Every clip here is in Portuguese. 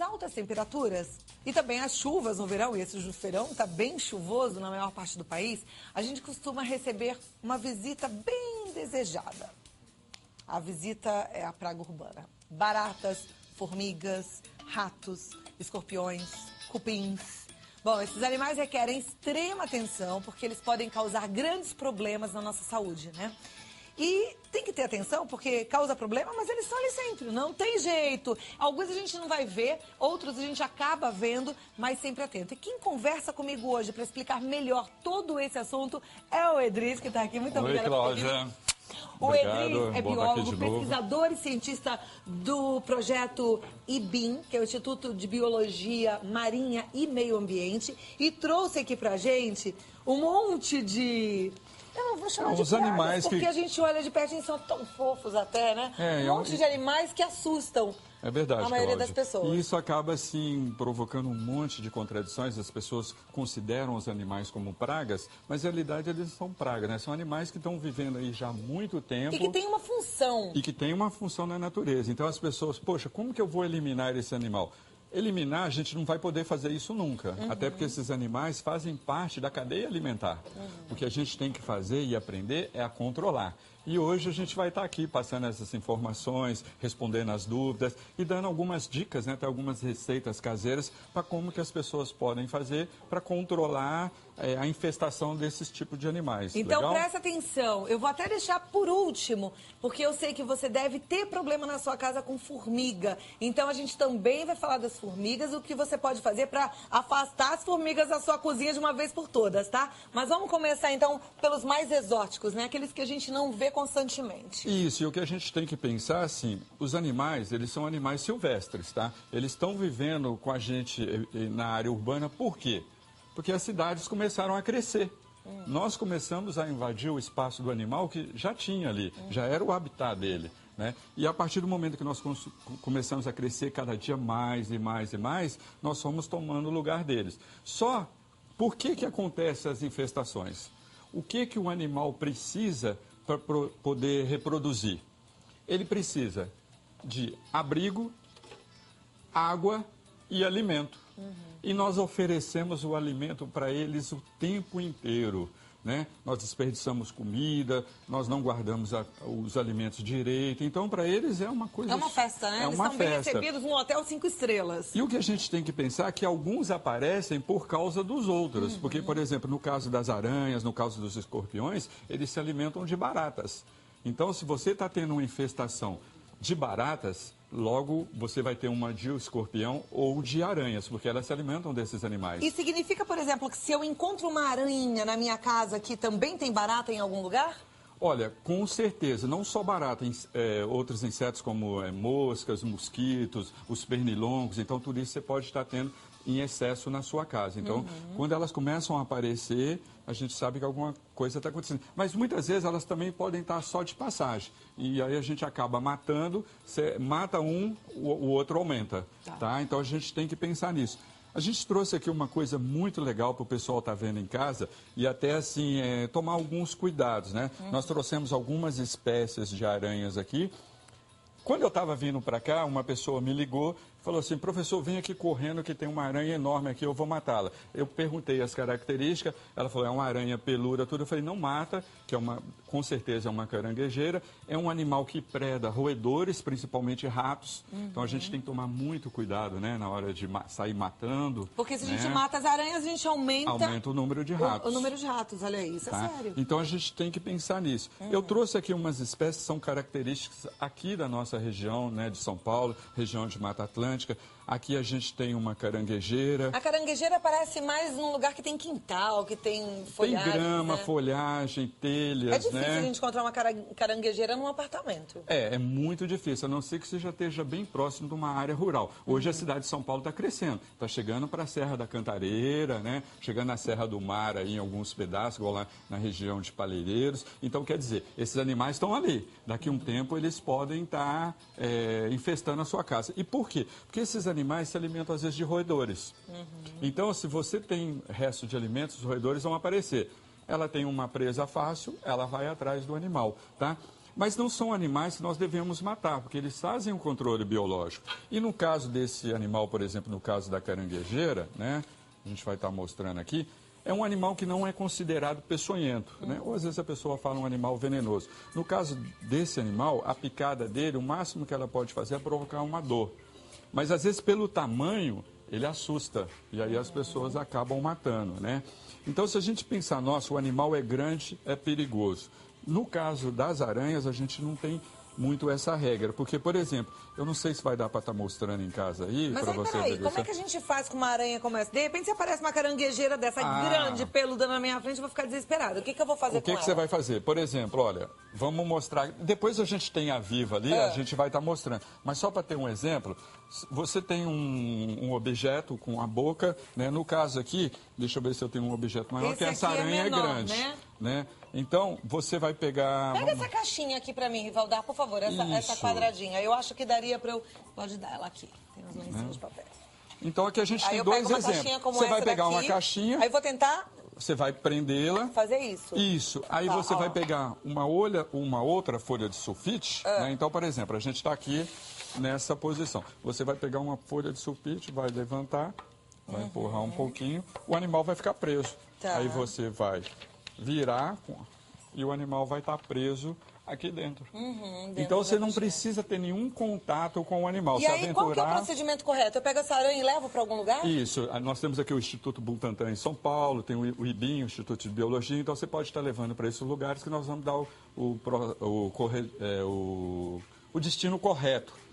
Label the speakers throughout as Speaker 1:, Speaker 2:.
Speaker 1: altas temperaturas e também as chuvas no verão, e esse verão está bem chuvoso na maior parte do país, a gente costuma receber uma visita bem desejada. A visita é a praga urbana. Baratas, formigas, ratos, escorpiões, cupins. Bom, esses animais requerem extrema atenção porque eles podem causar grandes problemas na nossa saúde, né? E tem que ter atenção porque causa problema, mas eles estão ali sempre, não tem jeito. Alguns a gente não vai ver, outros a gente acaba vendo, mas sempre atento. E quem conversa comigo hoje para explicar melhor todo esse assunto é o Edris, que está aqui. Muito obrigada.
Speaker 2: Oi, Cláudia.
Speaker 1: O
Speaker 2: Obrigado.
Speaker 1: Edris é biólogo, pesquisador e cientista do projeto IBIM, que é o Instituto de Biologia Marinha e Meio Ambiente, e trouxe aqui pra gente um monte de... Eu não vou chamar de pragas,
Speaker 2: animais
Speaker 1: porque a gente olha de perto e são tão fofos até, né? Um monte de animais que assustam.
Speaker 2: É verdade,
Speaker 1: a maioria
Speaker 2: Cláudia.
Speaker 1: das pessoas.
Speaker 2: E isso acaba, assim, provocando um monte de contradições. As pessoas consideram os animais como pragas, mas, na realidade, eles são pragas, né? São animais que estão vivendo aí já há muito tempo.
Speaker 1: E que tem uma função.
Speaker 2: E que tem uma função na natureza. Então, as pessoas, poxa, como que eu vou eliminar esse animal? Eliminar, a gente não vai poder fazer isso nunca. Até porque esses animais fazem parte da cadeia alimentar. O que a gente tem que fazer e aprender é a controlar. E hoje a gente vai estar aqui passando essas informações, respondendo as dúvidas e dando algumas dicas, né, até algumas receitas caseiras para como que as pessoas podem fazer para controlar a infestação desses tipos de animais.
Speaker 1: Então,
Speaker 2: legal?
Speaker 1: presta atenção. Eu vou até deixar por último, porque eu sei que você deve ter problema na sua casa com formiga. Então, a gente também vai falar das formigas, o que você pode fazer para afastar as formigas da sua cozinha de uma vez por todas, tá? Mas vamos começar, então, pelos mais exóticos, né? Aqueles que a gente não vê constantemente.
Speaker 2: Isso, e o que a gente tem que pensar, assim, os animais, eles são animais silvestres, tá? Eles estão vivendo com a gente na área urbana, por quê? Porque as cidades começaram a crescer. Nós começamos a invadir o espaço do animal que já tinha ali, já era o habitat dele, né? E a partir do momento que nós começamos a crescer cada dia mais e mais e mais, nós fomos tomando o lugar deles. Só, por que acontecem as infestações? O que o animal precisa para poder reproduzir? Ele precisa de abrigo, água e alimento. E nós oferecemos o alimento para eles o tempo inteiro, né? Nós desperdiçamos comida, nós não guardamos os alimentos direito. Então, para eles é uma coisa...
Speaker 1: É uma festa, né?
Speaker 2: É
Speaker 1: Eles
Speaker 2: uma
Speaker 1: estão bem
Speaker 2: festa.
Speaker 1: recebidos num hotel 5 estrelas.
Speaker 2: E o que a gente tem que pensar é que alguns aparecem por causa dos outros. Porque, por exemplo, no caso das aranhas, no caso dos escorpiões, eles se alimentam de baratas. Então, se você está tendo uma infestação de baratas, logo você vai ter uma de escorpião ou de aranhas, porque elas se alimentam desses animais.
Speaker 1: E significa, por exemplo, que se eu encontro uma aranha na minha casa que também tem barata em algum lugar?
Speaker 2: Olha, com certeza, não só barata, outros insetos como moscas, mosquitos, os pernilongos, então tudo isso você pode estar tendo em excesso na sua casa. Então, quando elas começam a aparecer, a gente sabe que alguma coisa está acontecendo. Mas muitas vezes elas também podem estar só de passagem. E aí a gente acaba matando, você mata um, o outro aumenta. Tá? Então a gente tem que pensar nisso. A gente trouxe aqui uma coisa muito legal para o pessoal estar vendo em casa e até assim, tomar alguns cuidados, né? Nós trouxemos algumas espécies de aranhas aqui. Quando eu estava vindo para cá, uma pessoa me ligou, falou assim, professor, vem aqui correndo que tem uma aranha enorme aqui, eu vou matá-la. Eu perguntei as características, ela falou, é uma aranha peluda, tudo. Eu falei, não mata, que com certeza é uma caranguejeira. É um animal que preda roedores, principalmente ratos. Então a gente tem que tomar muito cuidado, né, na hora de sair matando.
Speaker 1: Porque se a gente mata as aranhas, a gente aumenta
Speaker 2: o número de ratos.
Speaker 1: O número de ratos, olha aí, isso é sério.
Speaker 2: Então a gente tem que pensar nisso. Eu trouxe aqui umas espécies que são características aqui da nossa região, né, de São Paulo, região de Mata Atlântica. Aqui a gente tem uma caranguejeira.
Speaker 1: A caranguejeira aparece mais num lugar que tem quintal, que tem folhagem.
Speaker 2: Tem grama,
Speaker 1: né?
Speaker 2: folhagem, telhas,
Speaker 1: É difícil
Speaker 2: né?
Speaker 1: a gente encontrar uma caranguejeira num apartamento.
Speaker 2: É muito difícil, a não ser que você já esteja bem próximo de uma área rural. Hoje a cidade de São Paulo está crescendo, está chegando para a Serra da Cantareira, né? Chegando na Serra do Mar aí, em alguns pedaços, igual lá na região de Palheireiros. Então, quer dizer, esses animais estão ali. Daqui a um tempo eles podem estar infestando a sua casa. E por quê? Porque esses animais se alimentam às vezes de roedores. Então, se você tem resto de alimentos, os roedores vão aparecer. Ela tem uma presa fácil, ela vai atrás do animal, tá? Mas não são animais que nós devemos matar, porque eles fazem um controle biológico. E no caso desse animal, por exemplo, no caso da caranguejeira, né, a gente vai estar mostrando aqui, é um animal que não é considerado peçonhento, né? Ou às vezes a pessoa fala um animal venenoso. No caso desse animal, a picada dele, o máximo que ela pode fazer é provocar uma dor. Mas às vezes pelo tamanho, ele assusta e aí as pessoas acabam matando, né? Então se a gente pensar, nossa, o animal é grande, é perigoso. No caso das aranhas, a gente não tem muito essa regra, porque, por exemplo, eu não sei se vai dar para estar mostrando em casa aí, para você ver.
Speaker 1: Mas aí, como é que a gente faz com uma aranha como essa? De repente, se aparece uma caranguejeira dessa grande, peluda na minha frente, eu vou ficar desesperada. O que eu vou fazer com ela?
Speaker 2: O que você vai fazer? Por exemplo, olha, vamos mostrar, depois a gente tem a Viva ali, a gente vai estar mostrando, mas só para ter um exemplo, você tem um objeto com a boca, né? No caso aqui, deixa eu ver se eu tenho um objeto maior,
Speaker 1: Esse
Speaker 2: que essa
Speaker 1: aqui
Speaker 2: aranha
Speaker 1: menor,
Speaker 2: é grande, né? Então, você vai pegar...
Speaker 1: Pega essa caixinha aqui pra mim, Rivaldar, por favor, essa quadradinha. Eu acho que daria pra eu... Pode dar ela aqui. Tem uns lencinhos de papel.
Speaker 2: Então, aqui a gente tem dois exemplos. Você vai pegar uma caixinha...
Speaker 1: Aí eu vou tentar...
Speaker 2: Você vai prendê-la.
Speaker 1: Fazer isso.
Speaker 2: Isso. Aí você vai pegar uma outra folha de sulfite. Né? Então, por exemplo, a gente está aqui nessa posição. Você vai pegar uma folha de sulfite, vai levantar, vai empurrar um pouquinho, o animal vai ficar preso.
Speaker 1: Tá.
Speaker 2: Aí você vai virar e o animal vai estar preso aqui dentro. Então você não precisa ter nenhum contato com o animal.
Speaker 1: E aí, qual que é o procedimento correto? Eu pego essa aranha e levo para algum lugar?
Speaker 2: Isso. Nós temos aqui o Instituto Butantan em São Paulo, tem o IBIM, o Instituto de Biologia, então você pode estar levando para esses lugares que nós vamos dar o destino correto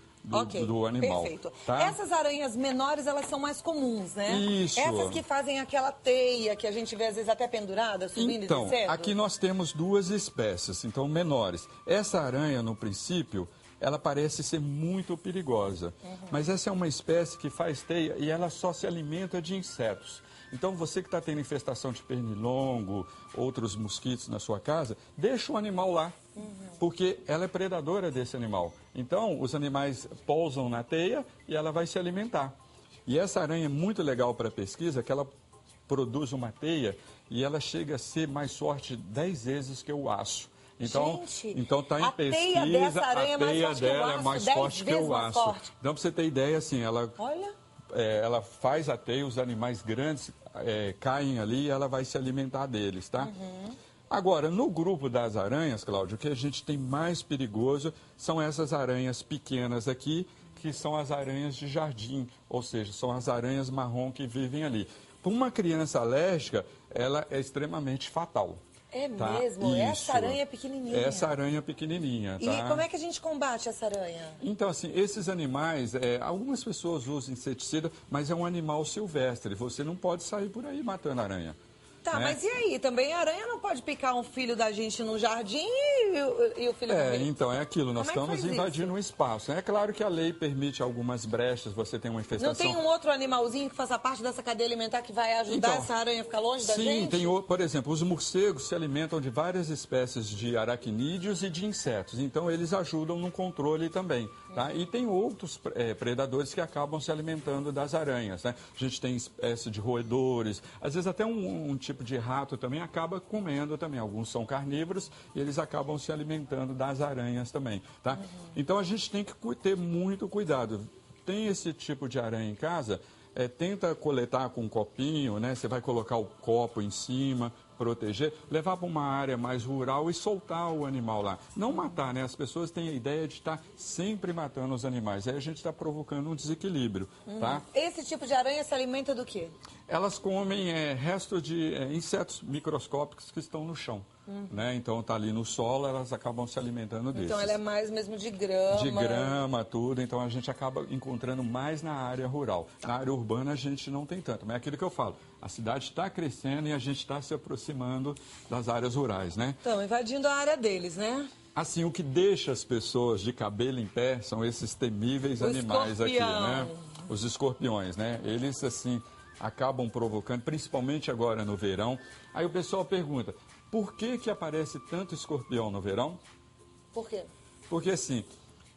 Speaker 2: do animal.
Speaker 1: Perfeito.
Speaker 2: Tá?
Speaker 1: Essas aranhas menores, elas são mais comuns, né?
Speaker 2: Isso.
Speaker 1: Essas que fazem aquela teia que a gente vê às vezes até pendurada, subindo e descendo.
Speaker 2: Então, aqui nós temos duas espécies, então menores. Essa aranha, no princípio, ela parece ser muito perigosa. Mas essa é uma espécie que faz teia e ela só se alimenta de insetos. Então, você que está tendo infestação de pernilongo, outros mosquitos na sua casa, deixa o animal lá, porque ela é predadora desse animal. Então, os animais pousam na teia e ela vai se alimentar. E essa aranha é muito legal para pesquisa, que ela produz uma teia e ela chega a ser mais forte 10 vezes que o aço. Então está em pesquisa, a teia dela é mais forte que o aço. Então, para você ter ideia, assim, ela faz a teia, os animais grandes caem ali e ela vai se alimentar deles, tá? Agora, no grupo das aranhas, Cláudio, o que a gente tem mais perigoso são essas aranhas pequenas aqui, que são as aranhas de jardim, ou seja, são as aranhas marrom que vivem ali. Para uma criança alérgica, ela é extremamente fatal.
Speaker 1: É mesmo?
Speaker 2: Isso.
Speaker 1: Essa aranha pequenininha.
Speaker 2: Essa aranha pequenininha, tá?
Speaker 1: E como é que a gente combate essa aranha?
Speaker 2: Então, assim, esses animais, algumas pessoas usam inseticida, mas é um animal silvestre. Você não pode sair por aí matando aranha.
Speaker 1: Tá, mas e aí? Também a aranha não pode picar um filho da gente no jardim e o filho morrer?
Speaker 2: Então, é aquilo, nós
Speaker 1: Como é que
Speaker 2: estamos invadindo um espaço. É claro que a lei permite algumas brechas, você tem uma infestação...
Speaker 1: Não tem um outro animalzinho que faça parte dessa cadeia alimentar que vai ajudar essa aranha a ficar longe da gente?
Speaker 2: Sim, por exemplo, os morcegos se alimentam de várias espécies de aracnídeos e de insetos, então eles ajudam no controle também. Tá? E tem outros predadores que acabam se alimentando das aranhas. Né? A gente tem espécie de roedores, às vezes até um tipo de rato também acaba comendo também. Alguns são carnívoros e eles acabam se alimentando das aranhas também. Tá? Então a gente tem que ter muito cuidado. Tem esse tipo de aranha em casa, tenta coletar com um copinho, né? Você vai colocar o copo em cima, proteger, levar para uma área mais rural e soltar o animal lá. Não matar, né? As pessoas têm a ideia de estar sempre matando os animais. Aí a gente está provocando um desequilíbrio, tá?
Speaker 1: Esse tipo de aranha se alimenta do quê?
Speaker 2: Elas comem restos de insetos microscópicos que estão no chão. Né? Então está ali no solo, elas acabam se alimentando desses.
Speaker 1: Então ela é mais mesmo de grama.
Speaker 2: De grama, tudo. Então a gente acaba encontrando mais na área rural. Na área urbana a gente não tem tanto. Mas é aquilo que eu falo. A cidade está crescendo e a gente está se aproximando das áreas rurais, né?
Speaker 1: Estão invadindo a área deles, né?
Speaker 2: Assim, o que deixa as pessoas de cabelo em pé são esses temíveis animais aqui, né? Os escorpiões, né? Eles, assim, acabam provocando, principalmente agora no verão. Aí o pessoal pergunta, por que aparece tanto escorpião no verão?
Speaker 1: Por quê?
Speaker 2: Porque, assim,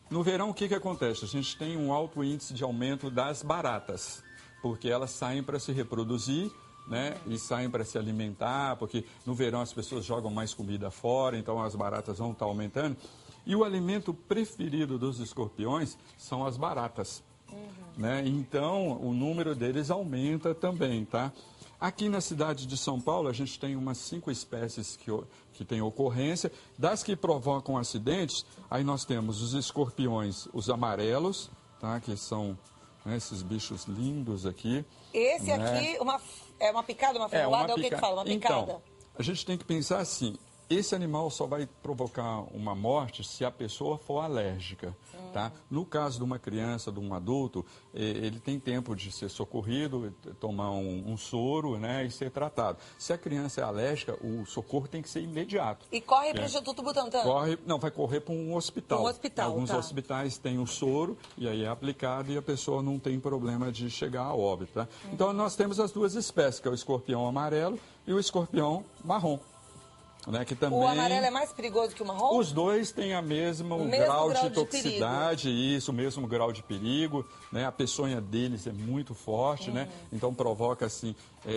Speaker 2: no verão o que acontece? A gente tem um alto índice de aumento das baratas, porque elas saem para se reproduzir, né? E saem para se alimentar, porque no verão as pessoas jogam mais comida fora, então as baratas vão estar aumentando. E o alimento preferido dos escorpiões são as baratas. Né? Então, o número deles aumenta também, tá? Aqui na cidade de São Paulo, a gente tem umas 5 espécies que têm ocorrência. Das que provocam acidentes, aí nós temos os escorpiões, os amarelos, tá? Que são, né, esses bichos lindos aqui.
Speaker 1: Esse aqui, é uma picada, uma ferroada? É o que fala? Uma picada?
Speaker 2: Então, a gente tem que pensar assim, esse animal só vai provocar uma morte se a pessoa for alérgica, tá? No caso de uma criança, de um adulto, ele tem tempo de ser socorrido, tomar um soro, né, e ser tratado. Se a criança é alérgica, o socorro tem que ser imediato.
Speaker 1: E corre para o Instituto Butantan?
Speaker 2: Vai correr para um hospital. Alguns hospitais têm o soro e aí é aplicado e a pessoa não tem problema de chegar a óbito, tá? Então nós temos as 2 espécies, que é o escorpião amarelo e o escorpião marrom. Né, que também,
Speaker 1: o amarelo é mais perigoso que o marrom?
Speaker 2: Os dois têm o mesmo grau de toxicidade, isso, o mesmo grau de perigo, né? A peçonha deles é muito forte, né? Então provoca assim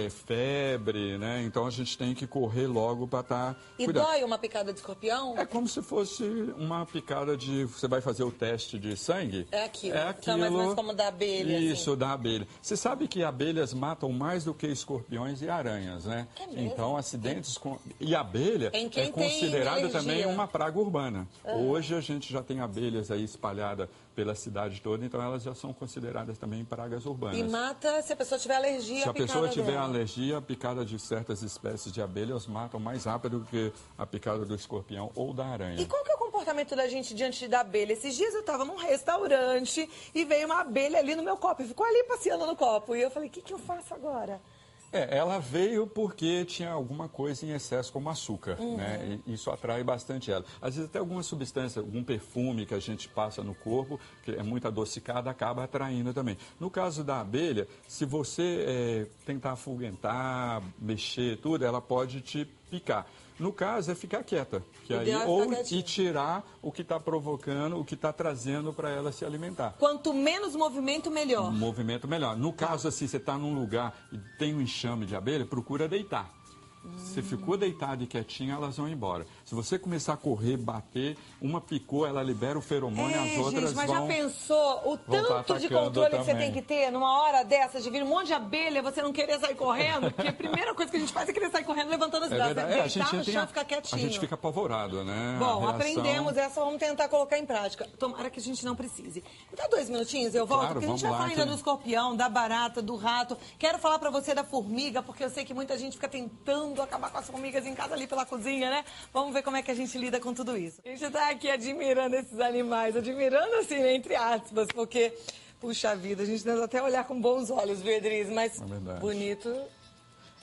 Speaker 2: febre, né? Então a gente tem que correr logo para estar cuidando.
Speaker 1: Dói uma picada de escorpião?
Speaker 2: É como se fosse uma picada de... Você vai fazer o teste de sangue?
Speaker 1: É aquilo.
Speaker 2: É aquilo.
Speaker 1: Então, mais ou menos como da abelha.
Speaker 2: Isso,
Speaker 1: assim.
Speaker 2: da abelha. Você sabe que abelhas matam mais do que escorpiões e aranhas, né?
Speaker 1: É mesmo?
Speaker 2: Então acidentes com... E a abelha é considerada também uma praga urbana. Hoje a gente já tem abelhas aí espalhadas pela cidade toda, então elas já são consideradas também pragas urbanas.
Speaker 1: E mata se a pessoa tiver alergia
Speaker 2: Se
Speaker 1: à
Speaker 2: a
Speaker 1: picada
Speaker 2: pessoa tiver
Speaker 1: dela.
Speaker 2: alergia, a picada de certas espécies de abelhas matam mais rápido do que a picada do escorpião ou da aranha.
Speaker 1: E qual que é o comportamento da gente diante da abelha? Esses dias eu estava num restaurante e veio uma abelha ali no meu copo e ficou ali passeando no copo. E eu falei, o que eu faço agora?
Speaker 2: Ela veio porque tinha alguma coisa em excesso, como açúcar, né? E isso atrai bastante ela. Às vezes até alguma substância, algum perfume que a gente passa no corpo, que é muito adocicado, acaba atraindo também. No caso da abelha, se você tentar afugentar, mexer, tudo, ela pode te picar. No caso, é ficar quieta, e tirar o que está provocando, o que está trazendo para ela se alimentar.
Speaker 1: Quanto menos movimento, melhor.
Speaker 2: Um movimento melhor. No caso, assim, você está num lugar e tem um enxame de abelha, procura deitar. Se ficou deitado e quietinho, elas vão embora. Se você começar a correr, bater, uma picou, ela libera o feromônio, as outras
Speaker 1: gente, mas
Speaker 2: vão...
Speaker 1: já pensou o tanto de controle que você tem que ter numa hora dessa, de vir um monte de abelha, você não querer sair correndo? Porque a primeira coisa que a gente faz é querer sair correndo, levantando as braças.
Speaker 2: Verdade.
Speaker 1: A gente no chão, ficar quietinho.
Speaker 2: A gente fica apavorado, né?
Speaker 1: Bom, aprendemos essa, vamos tentar colocar em prática. Tomara que a gente não precise. Me dá 2 minutinhos, eu volto, porque a gente vai falar ainda do escorpião, da barata, do rato. Quero falar pra você da formiga, porque eu sei que muita gente fica tentando acabar com as formigas em casa ali pela cozinha, né? Vamos ver como é que a gente lida com tudo isso. A gente tá aqui admirando esses animais, admirando assim, né, entre aspas, porque, puxa vida, a gente tenta até olhar com bons olhos, viu, Edris? Mas bonito...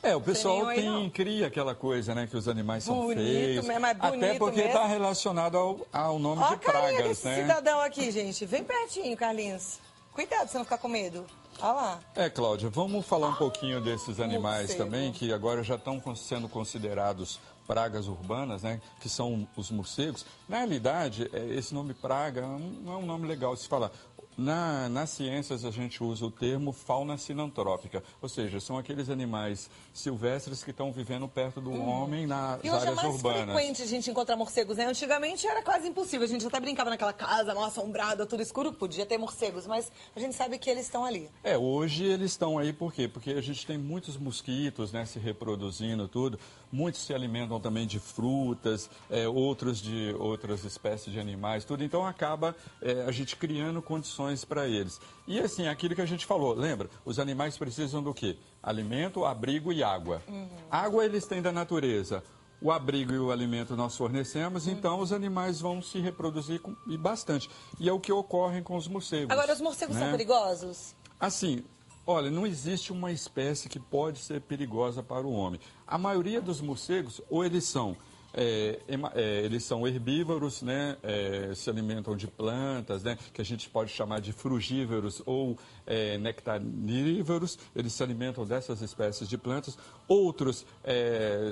Speaker 2: o pessoal cria aquela coisa, né, que os animais são feios.
Speaker 1: Mesmo, é bonito
Speaker 2: até porque está relacionado ao nome de pragas,
Speaker 1: desse
Speaker 2: né?
Speaker 1: cidadão aqui, gente. Vem pertinho, Carlinhos. Cuidado pra você não ficar com medo. Olha lá.
Speaker 2: Cláudia, vamos falar um pouquinho desses animais também, que agora já estão sendo considerados pragas urbanas, né, que são os morcegos. Na realidade, esse nome praga não é um nome legal de se falar. Nas ciências, a gente usa o termo fauna sinantrópica, ou seja, são aqueles animais silvestres que estão vivendo perto do homem nas áreas urbanas. E hoje é mais
Speaker 1: frequente a gente encontrar morcegos, né? Antigamente era quase impossível, a gente até brincava naquela casa mal assombrada, tudo escuro, podia ter morcegos, mas a gente sabe que eles estão ali.
Speaker 2: Hoje eles estão aí por quê? Porque a gente tem muitos mosquitos, né, se reproduzindo, tudo. Muitos se alimentam também de frutas, outros de outras espécies de animais, tudo. Então acaba a gente criando condições para eles. E assim, aquilo que a gente falou, lembra? Os animais precisam do quê? Alimento, abrigo e água. Água eles têm da natureza. O abrigo e o alimento nós fornecemos, então os animais vão se reproduzir e bastante. E é o que ocorre com os morcegos.
Speaker 1: Agora, os morcegos são perigosos?
Speaker 2: Assim, olha, não existe uma espécie que pode ser perigosa para o homem. A maioria dos morcegos, ou eles são herbívoros, né? Se alimentam de plantas, né? Que a gente pode chamar de frugívoros ou nectarívoros, eles se alimentam dessas espécies de plantas. Outros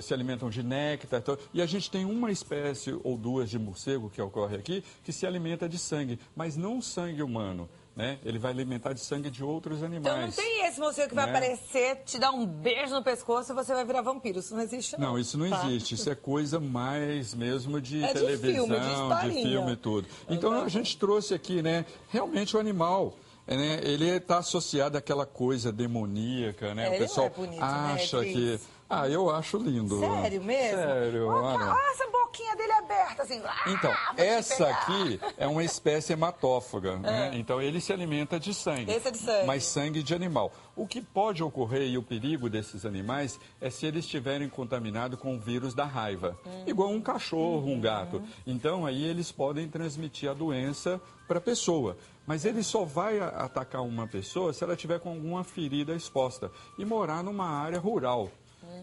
Speaker 2: se alimentam de néctar. E a gente tem uma espécie ou duas de morcego que ocorre aqui, que se alimenta de sangue, mas não sangue humano. né? Ele vai alimentar de sangue de outros animais.
Speaker 1: Então não tem esse morcego que vai aparecer, te dar um beijo no pescoço e você vai virar vampiro. Isso não existe, não.
Speaker 2: Não, isso não existe. Isso é coisa mais mesmo de
Speaker 1: de
Speaker 2: televisão,
Speaker 1: filme,
Speaker 2: de filme e tudo. Então a gente trouxe aqui, né? Realmente o animal, né, ele está associado àquela coisa demoníaca, né? O pessoal
Speaker 1: não é bonito,
Speaker 2: acha
Speaker 1: né,
Speaker 2: que... Ah, eu acho lindo.
Speaker 1: Sério mesmo?
Speaker 2: Sério,
Speaker 1: olha. Olha essa boquinha dele aberta, assim.
Speaker 2: Então, essa aqui é uma espécie hematófaga, né? Então, ele se alimenta de sangue.
Speaker 1: Esse é de sangue.
Speaker 2: Mas sangue de animal. O que pode ocorrer, e o perigo desses animais, é se eles estiverem contaminados com o vírus da raiva. Igual um cachorro, um gato. Então, aí eles podem transmitir a doença para a pessoa. Mas ele só vai atacar uma pessoa se ela tiver com alguma ferida exposta e morar numa área rural.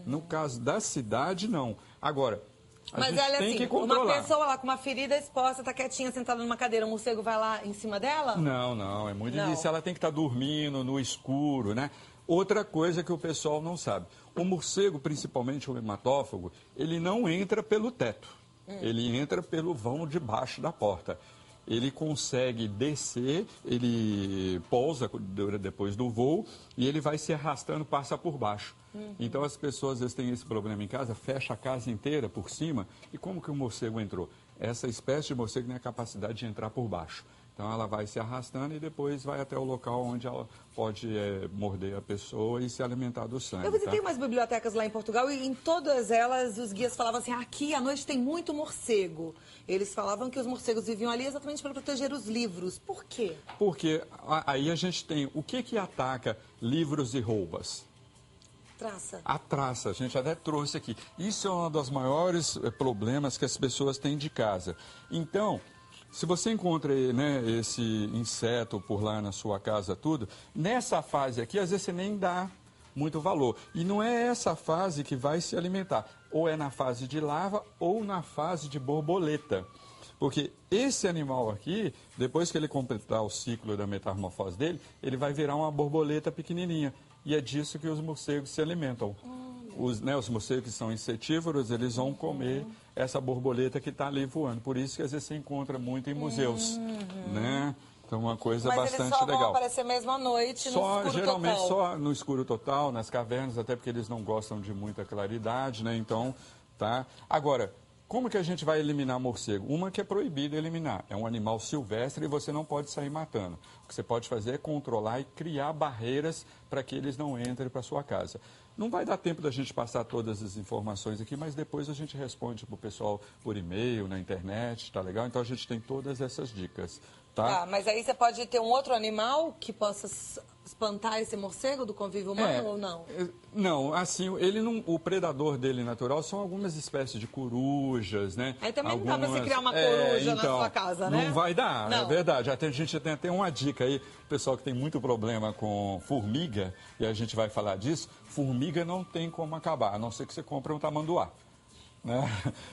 Speaker 2: No caso da cidade, não. Agora, a gente
Speaker 1: olha
Speaker 2: tem
Speaker 1: assim,
Speaker 2: que controlar.
Speaker 1: Uma pessoa lá com uma ferida exposta, tá quietinha, sentada numa cadeira, um morcego vai lá em cima dela?
Speaker 2: Não, é muito difícil. Ela tem que estar dormindo no escuro, né? Outra coisa que o pessoal não sabe. O morcego, principalmente o hematófago, ele não entra pelo teto. Ele entra pelo vão debaixo da porta. Ele consegue descer, ele pousa depois do voo e ele vai se arrastando, passa por baixo. Então as pessoas às vezes têm esse problema em casa, fecha a casa inteira por cima. E como que o morcego entrou? Essa espécie de morcego tem a capacidade de entrar por baixo. Então ela vai se arrastando e depois vai até o local onde ela pode morder a pessoa e se alimentar do sangue.
Speaker 1: Eu visitei umas bibliotecas lá em Portugal e em todas elas os guias falavam assim, aqui à noite tem muito morcego. Eles falavam que os morcegos viviam ali exatamente para proteger os livros. Por quê?
Speaker 2: Porque aí a gente tem o que ataca livros e roubas?
Speaker 1: Traça.
Speaker 2: A traça, a gente até trouxe aqui. Isso é um dos maiores problemas que as pessoas têm de casa. Então, se você encontra, né, esse inseto por lá na sua casa, tudo, nessa fase aqui, às vezes você nem dá muito valor. E não é essa fase que vai se alimentar. Ou é na fase de larva ou na fase de borboleta. Porque esse animal aqui, depois que ele completar o ciclo da metamorfose dele, ele vai virar uma borboleta pequenininha. E é disso que os morcegos se alimentam. Os morcegos que são insetívoros, eles vão comer essa borboleta que está ali voando. Por isso que às vezes você encontra muito em museus, né? Então, uma coisa bastante legal.
Speaker 1: Mas eles só vão aparecer mesmo à noite, no escuro
Speaker 2: geralmente
Speaker 1: total.
Speaker 2: Só no escuro total, nas cavernas, até porque eles não gostam de muita claridade, né? Então, tá? Agora, como que a gente vai eliminar morcego? Uma que é proibido eliminar. É um animal silvestre e você não pode sair matando. O que você pode fazer é controlar e criar barreiras para que eles não entrem para sua casa. Não vai dar tempo da gente passar todas as informações aqui, mas depois a gente responde para o pessoal por e-mail, na internet, tá legal? Então a gente tem todas essas dicas, tá?
Speaker 1: Tá, mas aí você pode ter um outro animal que possa espantar esse morcego do convívio humano ou não?
Speaker 2: Não, assim, ele não, o predador dele natural são algumas espécies de corujas, né?
Speaker 1: Aí também não dá pra você criar uma coruja na sua casa, né?
Speaker 2: Não vai dar,
Speaker 1: não.
Speaker 2: É verdade. A gente tem até uma dica aí, o pessoal que tem muito problema com formiga, e a gente vai falar disso, formiga não tem como acabar, a não ser que você compre um tamanduá. Né?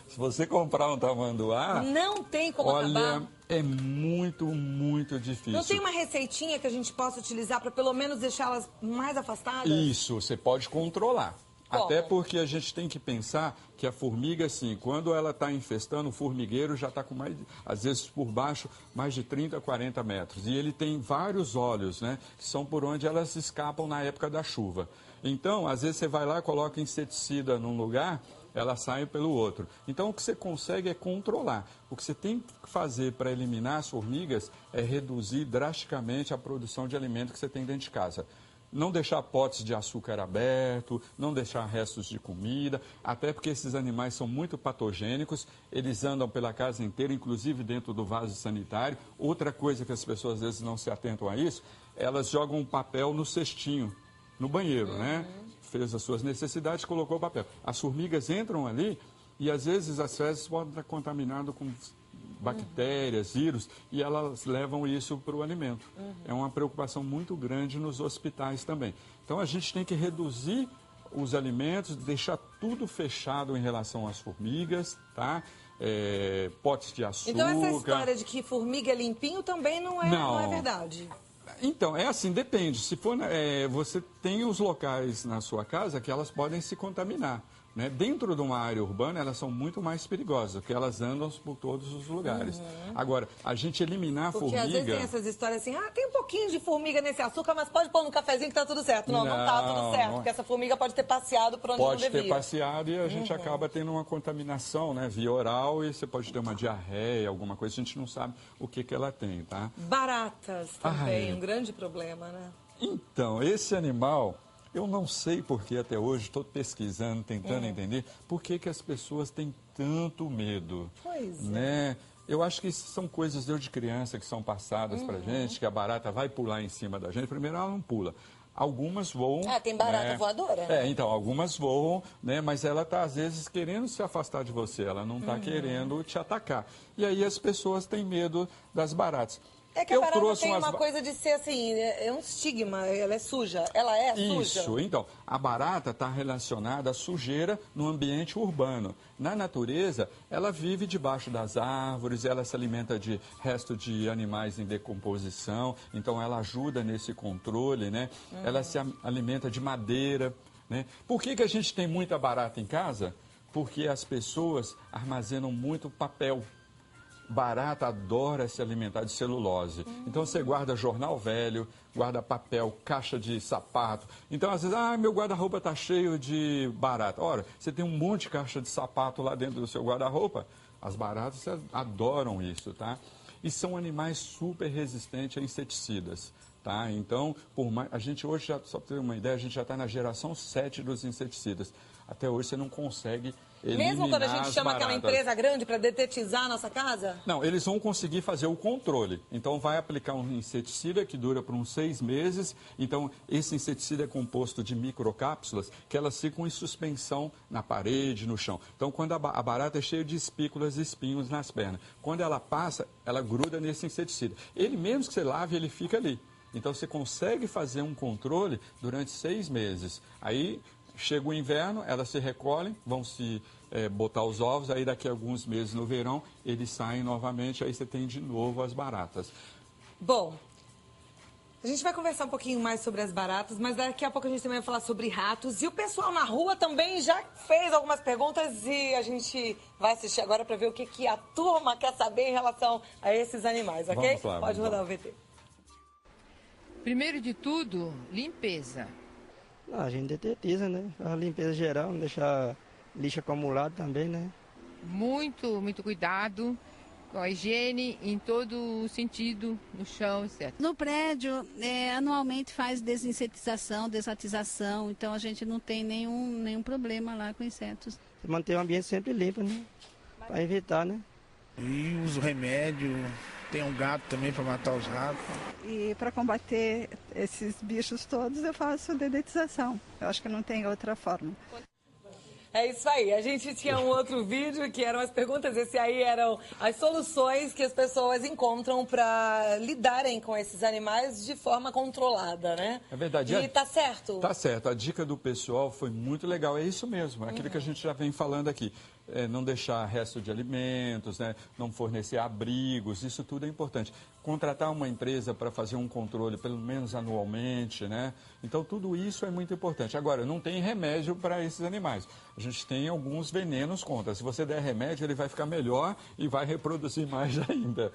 Speaker 2: Se você comprar um tamanduá...
Speaker 1: Não tem como acabar?
Speaker 2: Olha, é muito, muito difícil.
Speaker 1: Não tem uma receitinha que a gente possa utilizar para pelo menos deixá-las mais afastadas?
Speaker 2: Isso, você pode controlar.
Speaker 1: Como?
Speaker 2: Até porque a gente tem que pensar que a formiga, assim, quando ela está infestando, o formigueiro já está com mais, às vezes por baixo, mais de 30, 40 metros. E ele tem vários olhos, né? Que são por onde elas escapam na época da chuva. Então, às vezes você vai lá, coloca inseticida num lugar, ela sai pelo outro. Então, o que você consegue é controlar. O que você tem que fazer para eliminar as formigas é reduzir drasticamente a produção de alimento que você tem dentro de casa. Não deixar potes de açúcar aberto, não deixar restos de comida, até porque esses animais são muito patogênicos, eles andam pela casa inteira, inclusive dentro do vaso sanitário. Outra coisa que as pessoas às vezes não se atentam a isso, elas jogam um papel no cestinho, no banheiro, né? Fez as suas necessidades, colocou o papel. As formigas entram ali e às vezes as fezes podem estar contaminadas com bactérias, vírus, e elas levam isso para o alimento. É uma preocupação muito grande nos hospitais também. Então a gente tem que reduzir os alimentos, deixar tudo fechado em relação às formigas, tá? Potes de açúcar.
Speaker 1: Então essa história de que formiga é limpinho também não é verdade.
Speaker 2: Então, é assim, depende. Se for, você tem os locais na sua casa que elas podem se contaminar. né? Dentro de uma área urbana, elas são muito mais perigosas, porque elas andam por todos os lugares. Agora, a gente eliminar a
Speaker 1: Porque
Speaker 2: formiga...
Speaker 1: às vezes tem essas histórias assim, tem um pouquinho de formiga nesse açúcar, mas pode pôr no cafezinho que tá tudo certo. Não tá tudo certo, porque essa formiga pode ter passeado por onde não devia.
Speaker 2: Pode ter passeado e a gente acaba tendo uma contaminação, né, via oral, e você pode ter uma diarreia, alguma coisa, a gente não sabe o que ela tem, tá?
Speaker 1: Baratas também, um grande problema, né?
Speaker 2: Então, esse animal... Eu não sei por que até hoje, estou pesquisando, tentando entender, por que as pessoas têm tanto medo.
Speaker 1: Pois
Speaker 2: né? Eu acho que isso são coisas de criança que são passadas para gente, que a barata vai pular em cima da gente. Primeiro, ela não pula. Algumas voam.
Speaker 1: Tem barata
Speaker 2: né?
Speaker 1: voadora? Né?
Speaker 2: Então, algumas voam, né? Mas ela está, às vezes, querendo se afastar de você, ela não está querendo te atacar. E aí as pessoas têm medo das baratas.
Speaker 1: É que a barata tem uma coisa de ser assim, é um estigma, ela é suja. Ela é suja?
Speaker 2: Isso, então, a barata está relacionada à sujeira no ambiente urbano. Na natureza, ela vive debaixo das árvores, ela se alimenta de resto de animais em decomposição, então ela ajuda nesse controle, né? Ela se alimenta de madeira, né? Por que a gente tem muita barata em casa? Porque as pessoas armazenam muito papel. Barata adora se alimentar de celulose. Então, você guarda jornal velho, guarda papel, caixa de sapato. Então, às vezes, meu guarda-roupa está cheio de barata. Ora, você tem um monte de caixa de sapato lá dentro do seu guarda-roupa. As baratas adoram isso, tá? E são animais super resistentes a inseticidas. Tá? Então, a gente hoje, só para ter uma ideia, a gente já está na geração 7 dos inseticidas. Até hoje você não consegue eliminar.
Speaker 1: Mesmo quando a gente chama
Speaker 2: baratas.
Speaker 1: aquela empresa grande para detetizar a nossa casa?
Speaker 2: Não, eles vão conseguir fazer o controle. Então, vai aplicar um inseticida que dura por uns 6 meses. Então, esse inseticida é composto de microcápsulas que elas ficam em suspensão na parede, no chão. Então, quando a barata é cheia de espículas e espinhos nas pernas, quando ela passa, ela gruda nesse inseticida. Ele mesmo que você lave, ele fica ali. Então, você consegue fazer um controle durante 6 meses. Aí, chega o inverno, elas se recolhem, vão se botar os ovos, aí daqui a alguns meses no verão, eles saem novamente, aí você tem de novo as baratas.
Speaker 1: Bom, a gente vai conversar um pouquinho mais sobre as baratas, mas daqui a pouco a gente também vai falar sobre ratos. E o pessoal na rua também já fez algumas perguntas e a gente vai assistir agora para ver o que a turma quer saber em relação a esses animais, ok?
Speaker 2: Vamos lá,
Speaker 1: Pode rodar o VT.
Speaker 3: Primeiro de tudo, limpeza.
Speaker 4: A gente detetiza, né? A limpeza geral, não deixar lixo acumulado também, né?
Speaker 3: Muito cuidado com a higiene em todo sentido, no chão, etc.
Speaker 5: No prédio, anualmente faz desinsetização, desratização, então a gente não tem nenhum problema lá com insetos.
Speaker 4: Manter o ambiente sempre limpo, né? Para evitar, né?
Speaker 6: E uso remédio, tem um gato também para matar os ratos.
Speaker 7: E para combater esses bichos todos eu faço dedetização. Eu acho que não tem outra forma.
Speaker 1: É isso aí. A gente tinha um outro vídeo que eram as perguntas. Esse aí eram as soluções que as pessoas encontram para lidarem com esses animais de forma controlada, né?
Speaker 2: É verdade.
Speaker 1: E tá certo?
Speaker 2: Tá certo. A dica do pessoal foi muito legal. É isso mesmo. Aquilo que a gente já vem falando aqui. Não deixar resto de alimentos, né? Não fornecer abrigos, isso tudo é importante. Contratar uma empresa para fazer um controle, pelo menos anualmente, né? Então, tudo isso é muito importante. Agora, não tem remédio para esses animais. A gente tem alguns venenos contra. Se você der remédio, ele vai ficar melhor e vai reproduzir mais ainda.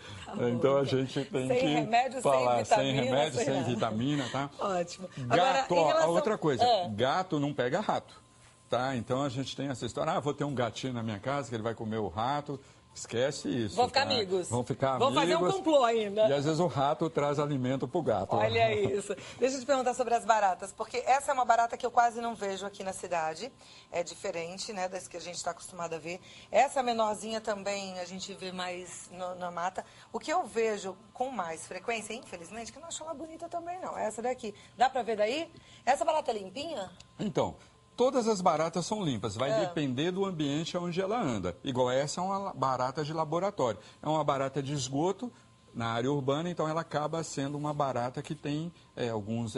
Speaker 2: Então, a gente tem
Speaker 1: sem
Speaker 2: que
Speaker 1: remédio,
Speaker 2: falar
Speaker 1: sem
Speaker 2: sem remédio, sem
Speaker 1: nada.
Speaker 2: vitamina, tá?
Speaker 1: Ótimo.
Speaker 2: Gato,
Speaker 1: Agora,
Speaker 2: ó, outra coisa, gato não pega rato. Tá, então a gente tem essa história, vou ter um gatinho na minha casa que ele vai comer o rato, esquece isso.
Speaker 1: Vão ficar
Speaker 2: tá?
Speaker 1: amigos.
Speaker 2: Vão ficar
Speaker 1: Vão
Speaker 2: amigos.
Speaker 1: fazer um complô ainda.
Speaker 2: E às vezes o rato traz alimento pro gato.
Speaker 1: Olha isso. Deixa eu te perguntar sobre as baratas, porque essa é uma barata que eu quase não vejo aqui na cidade. É diferente, né, das que a gente está acostumado a ver. Essa menorzinha também a gente vê mais na mata. O que eu vejo com mais frequência, infelizmente, que eu não acho ela bonita também não, é essa daqui. Dá pra ver daí? Essa barata é limpinha?
Speaker 2: Então, todas as baratas são limpas, vai depender do ambiente onde ela anda. Igual essa é uma barata de laboratório. É uma barata de esgoto na área urbana, então ela acaba sendo uma barata que tem alguns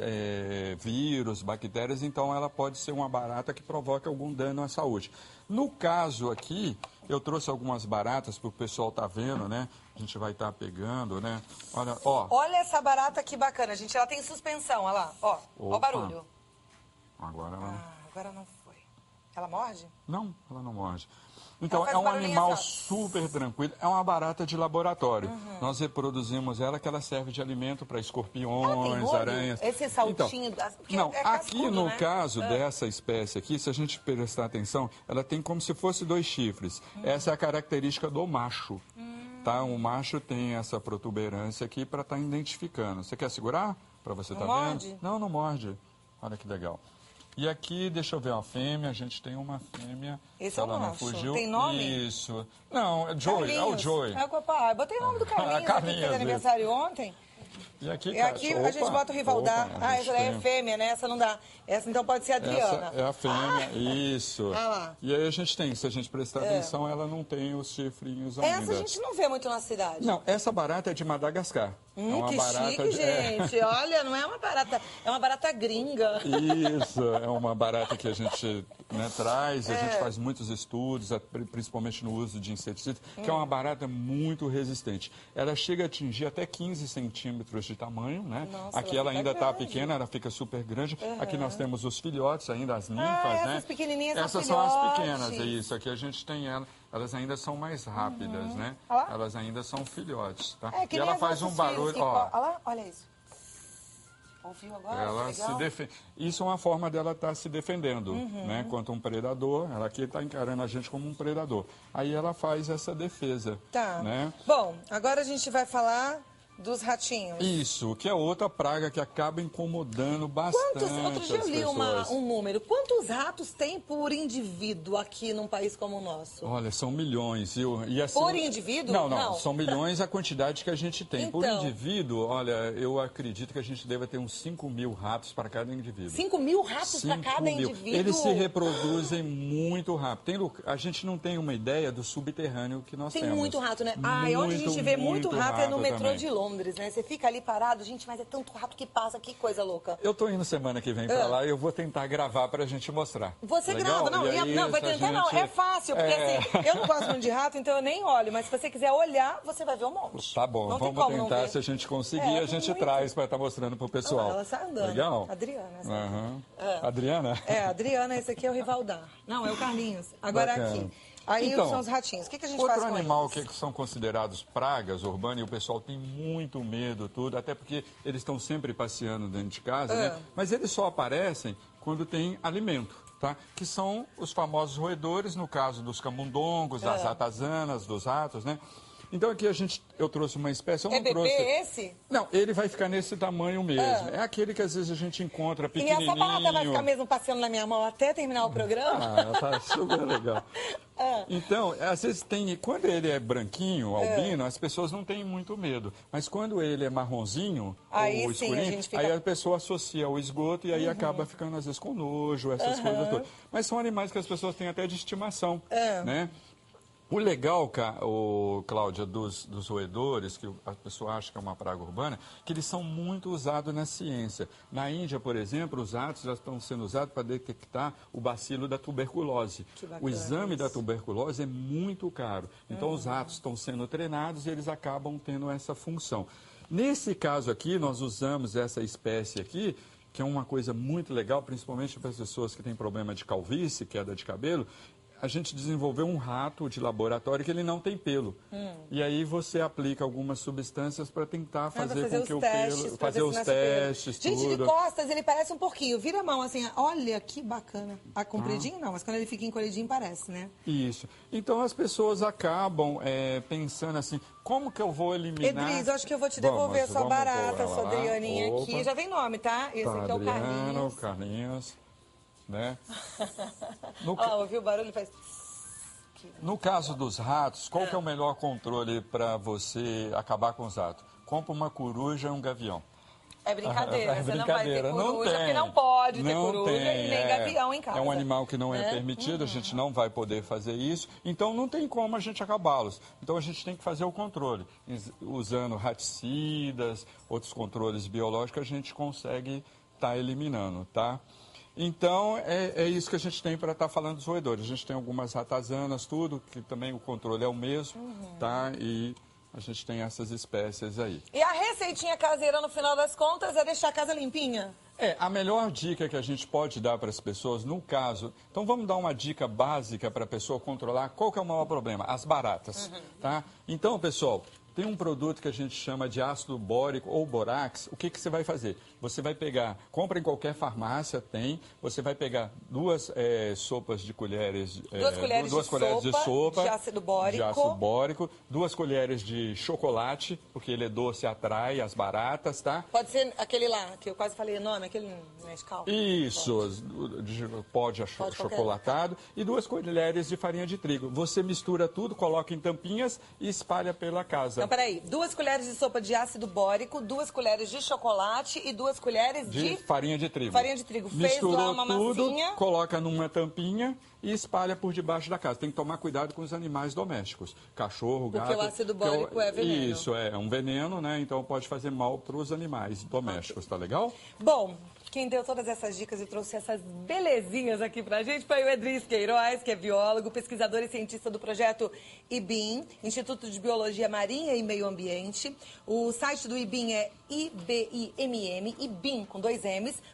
Speaker 2: vírus, bactérias, então ela pode ser uma barata que provoca algum dano à saúde. No caso aqui, eu trouxe algumas baratas para o pessoal estar vendo, né? A gente vai estar pegando, né? Olha, ó.
Speaker 1: Olha essa barata que bacana, gente. Ela tem suspensão, olha lá. Ó, ó o barulho.
Speaker 2: Agora ela...
Speaker 1: Agora não foi. Ela morde?
Speaker 2: Não, ela não morde. Então,
Speaker 1: faz
Speaker 2: é um
Speaker 1: barulhinho
Speaker 2: animal
Speaker 1: só.
Speaker 2: super tranquilo. É uma barata de laboratório. Nós reproduzimos ela, que ela serve de alimento para
Speaker 1: Ela tem
Speaker 2: escorpiões,
Speaker 1: olho?
Speaker 2: aranhas.
Speaker 1: Esse saltinho... porque
Speaker 2: Não,
Speaker 1: é
Speaker 2: aqui
Speaker 1: cascudo,
Speaker 2: no
Speaker 1: né?
Speaker 2: caso dessa espécie aqui, se a gente prestar atenção, ela tem como se fosse 2 chifres. Essa é a característica do macho. Tá? O macho tem essa protuberância aqui para estar identificando. Você quer segurar? Para você estar
Speaker 1: morde?
Speaker 2: vendo? Não, não morde. Olha que legal. E aqui, deixa eu ver, uma fêmea, a gente tem uma fêmea.
Speaker 1: Esse é o
Speaker 2: ela não
Speaker 1: macho.
Speaker 2: fugiu.
Speaker 1: Tem nome?
Speaker 2: Isso. Não, é Joey, é o
Speaker 1: Carlinhos.
Speaker 2: Joey.
Speaker 1: É o papai. Botei o nome do Carlinhos,
Speaker 2: Carlinhos,
Speaker 1: aqui, que fez aniversário ontem.
Speaker 2: E aqui,
Speaker 1: E aqui a gente bota o Rivaldar. Essa daí é fêmea, né? Essa não dá. Essa então pode ser a Adriana.
Speaker 2: Essa é a fêmea, isso.
Speaker 1: Ah lá.
Speaker 2: E aí a gente tem, se a gente prestar atenção, ela não tem os chifrinhos ainda.
Speaker 1: Essa a gente não vê muito na cidade.
Speaker 2: Não, essa barata é de Madagascar. É uma
Speaker 1: que
Speaker 2: barata
Speaker 1: chique, gente. Olha, não é uma barata, é uma barata gringa.
Speaker 2: Isso, é uma barata que a gente traz, a gente faz muitos estudos, principalmente no uso de inseticidas, que é uma barata muito resistente. Ela chega a atingir até 15 centímetros de tamanho, né?
Speaker 1: Nossa,
Speaker 2: aqui
Speaker 1: ela
Speaker 2: ela
Speaker 1: fica
Speaker 2: ainda está
Speaker 1: grande.
Speaker 2: pequena, ela fica super grande. Aqui nós temos os filhotes ainda, as ninfas,
Speaker 1: essas
Speaker 2: né?
Speaker 1: pequenininhas são
Speaker 2: Essas são as
Speaker 1: filhotes.
Speaker 2: pequenas, é isso. Aqui a gente tem elas ainda são mais rápidas, né?
Speaker 1: Olha lá.
Speaker 2: Elas ainda são filhotes, tá?
Speaker 1: Que
Speaker 2: E
Speaker 1: nem
Speaker 2: ela
Speaker 1: as
Speaker 2: faz um
Speaker 1: nossas filhas,
Speaker 2: barulho,
Speaker 1: que
Speaker 2: ó.
Speaker 1: Olha lá, olha isso. Ouviu agora?
Speaker 2: Ela
Speaker 1: Legal.
Speaker 2: se defende. Isso é uma forma dela estar se defendendo, né? Contra um predador. Ela aqui está encarando a gente como um predador. Aí ela faz essa defesa.
Speaker 1: Tá.
Speaker 2: Né?
Speaker 1: Bom, agora a gente vai falar dos ratinhos.
Speaker 2: Isso, que é outra praga que acaba incomodando bastante.
Speaker 1: Outro dia eu li
Speaker 2: as pessoas.
Speaker 1: um número. Quantos ratos tem por indivíduo aqui num país como o nosso?
Speaker 2: Olha, são milhões. E assim,
Speaker 1: Por indivíduo?
Speaker 2: Não,
Speaker 1: Não.
Speaker 2: são milhões a quantidade que a gente tem. Por
Speaker 1: Então.
Speaker 2: indivíduo, olha, eu acredito que a gente deva ter uns 5.000 ratos para cada indivíduo.
Speaker 1: 5.000 ratos para cada
Speaker 2: 5.000.
Speaker 1: indivíduo?
Speaker 2: Eles se reproduzem muito rápido. A gente não tem uma ideia do subterrâneo que nós
Speaker 1: Tem
Speaker 2: temos.
Speaker 1: muito rato, né? Onde a gente vê muito rato é no metrô
Speaker 2: também.
Speaker 1: de Londres, né? Você fica ali parado, gente, mas é tanto rato que passa, que coisa louca.
Speaker 2: Eu tô indo semana que vem para lá e eu vou tentar gravar para a gente mostrar.
Speaker 1: Você
Speaker 2: Legal?
Speaker 1: grava, não,
Speaker 2: E aí,
Speaker 1: não, vai
Speaker 2: se a
Speaker 1: tentar não,
Speaker 2: gente-
Speaker 1: é fácil, porque assim, eu não gosto muito de rato, então eu nem olho, mas se você quiser olhar, você vai ver um monte.
Speaker 2: Tá bom,
Speaker 1: Não tem
Speaker 2: vamos
Speaker 1: como não
Speaker 2: tentar,
Speaker 1: ver.
Speaker 2: se a gente conseguir,
Speaker 1: É,
Speaker 2: a gente
Speaker 1: muito.
Speaker 2: traz para estar mostrando pro pessoal.
Speaker 1: Ela sai andando.
Speaker 2: Legal?
Speaker 1: Adriana. essa
Speaker 2: Aham.
Speaker 1: É.
Speaker 2: Adriana?
Speaker 1: É, Adriana, esse aqui é o Rivaldar. Não, é o Carlinhos. Agora
Speaker 2: Bacana.
Speaker 1: aqui. Aí
Speaker 2: Então,
Speaker 1: são os ratinhos. O que a gente
Speaker 2: Outro
Speaker 1: faz com
Speaker 2: animal
Speaker 1: eles?
Speaker 2: que são considerados pragas urbanas, e o pessoal tem muito medo, tudo, até porque eles estão sempre passeando dentro de casa, né? Mas eles só aparecem quando tem alimento, tá? Que são os famosos roedores, no caso dos camundongos, das ratazanas, dos ratos, né? Então aqui eu trouxe uma espécie, eu não
Speaker 1: bebê
Speaker 2: trouxe...
Speaker 1: esse?
Speaker 2: Não, ele vai ficar nesse tamanho mesmo. É aquele que às vezes a gente encontra
Speaker 1: E
Speaker 2: pequenininho.
Speaker 1: essa barata vai ficar mesmo passeando na minha mão até terminar o programa?
Speaker 2: Ah, tá super legal. Então, às vezes tem. Quando ele é branquinho, albino, as pessoas não têm muito medo. Mas quando ele é marronzinho,
Speaker 1: Aí
Speaker 2: ou
Speaker 1: sim, a
Speaker 2: escurinho,
Speaker 1: gente fica-
Speaker 2: aí a pessoa associa ao esgoto e aí acaba ficando, às vezes, com nojo, essas coisas todas. Mas são animais que as pessoas têm até de estimação. Né? O legal, Cláudia, dos roedores, que a pessoa acha que é uma praga urbana, que eles são muito usados na ciência. Na Índia, por exemplo, os ratos já estão sendo usados para detectar o bacilo da tuberculose. O exame da tuberculose é muito caro. Então, os ratos estão sendo treinados e eles acabam tendo essa função. Nesse caso aqui, nós usamos essa espécie aqui, que é uma coisa muito legal, principalmente para as pessoas que têm problema de calvície, queda de cabelo. A gente desenvolveu um rato de laboratório que ele não tem pelo. E aí você aplica algumas substâncias para tentar fazer com que o pelo... Fazer os testes,
Speaker 1: Gente,
Speaker 2: tudo.
Speaker 1: de costas ele parece um porquinho. Vira a mão assim, olha que bacana. A compridinho não, mas quando ele fica encolhidinho parece, né?
Speaker 2: Isso. Então as pessoas acabam pensando assim, como que eu vou eliminar...
Speaker 1: Edris, eu acho que eu vou te devolver a sua
Speaker 2: Vamos
Speaker 1: barata,
Speaker 2: pôr
Speaker 1: a sua
Speaker 2: ela lá.
Speaker 1: Adrianinha aqui.
Speaker 2: Opa.
Speaker 1: Já tem nome, tá? Esse aqui é o Carlinhos.
Speaker 2: Carlinhos, né?
Speaker 1: Ó, ouviu o barulho? Ele faz...
Speaker 2: No caso dos ratos, qual que é o melhor controle para você acabar com os ratos? Compra uma coruja e um gavião.
Speaker 1: É brincadeira,
Speaker 2: É
Speaker 1: você não vai ter
Speaker 2: brincadeira,
Speaker 1: coruja,
Speaker 2: não tem.
Speaker 1: porque não pode ter
Speaker 2: Não
Speaker 1: coruja
Speaker 2: tem,
Speaker 1: e nem gavião em casa.
Speaker 2: É um animal que não é
Speaker 1: né?
Speaker 2: permitido, a gente não vai poder fazer isso, então não tem como a gente acabá-los. Então a gente tem que fazer o controle. Usando raticidas, outros controles biológicos, a gente consegue estar eliminando, tá? Então, é isso que a gente tem para estar falando dos roedores. A gente tem algumas ratazanas, tudo, que também o controle é o mesmo, tá? E a gente tem essas espécies aí.
Speaker 1: E a receitinha caseira, no final das contas, é deixar a casa limpinha?
Speaker 2: A melhor dica que a gente pode dar para as pessoas, no caso... Então, vamos dar uma dica básica para a pessoa controlar qual que é o maior problema, as baratas, tá? Então, pessoal, tem um produto que a gente chama de ácido bórico ou borax. O que você vai fazer? Você vai pegar, compra em qualquer farmácia, tem. Você vai pegar duas sopas de colheres...
Speaker 1: duas colheres de sopa de ácido bórico.
Speaker 2: 2 colheres de chocolate, porque ele é doce e atrai as baratas, tá?
Speaker 1: Pode ser aquele lá, que eu quase falei o nome, aquele Nescau.
Speaker 2: Isso, pode achocolatado. E 2 colheres de farinha de trigo. Você mistura tudo, coloca em tampinhas e espalha pela casa.
Speaker 1: Então, peraí, 2 colheres de sopa de ácido bórico, 2 colheres de chocolate e 2 colheres de
Speaker 2: farinha de trigo.
Speaker 1: Farinha de trigo. Fez
Speaker 2: Misturou
Speaker 1: lá uma
Speaker 2: tudo,
Speaker 1: massinha.
Speaker 2: coloca numa tampinha e espalha por debaixo da casa. Tem que tomar cuidado com os animais domésticos. Cachorro, gato.
Speaker 1: Porque o ácido bórico é veneno.
Speaker 2: Isso, é um veneno, né? Então pode fazer mal para os animais domésticos, tá legal?
Speaker 1: Bom, quem deu todas essas dicas e trouxe essas belezinhas aqui pra gente foi o Edris Queiroz, que é biólogo, pesquisador e cientista do projeto IBIM, Instituto de Biologia Marinha e Meio Ambiente. O site do IBIM é IBIMM, IBIM com 2 M's.org.br.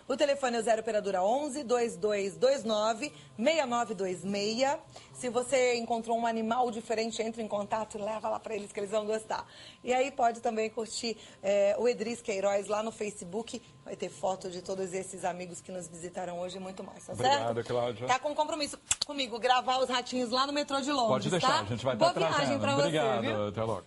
Speaker 1: O telefone é o 0 operadora 11 2229 6926. Se você encontrou um animal diferente, entre em contato e leva lá para eles que eles vão gostar. E aí pode também curtir o Edris Queiroz lá no Facebook. Vai ter foto de todos esses amigos que nos visitaram hoje e muito mais, tá certo?
Speaker 2: Obrigado, Cláudia.
Speaker 1: Tá com compromisso comigo, gravar os ratinhos lá no metrô de Londres,
Speaker 2: Pode deixar,
Speaker 1: tá?
Speaker 2: a gente vai
Speaker 1: Boa
Speaker 2: estar
Speaker 1: viagem
Speaker 2: trazendo.
Speaker 1: pra você,
Speaker 2: Obrigado,
Speaker 1: viu?
Speaker 2: até logo.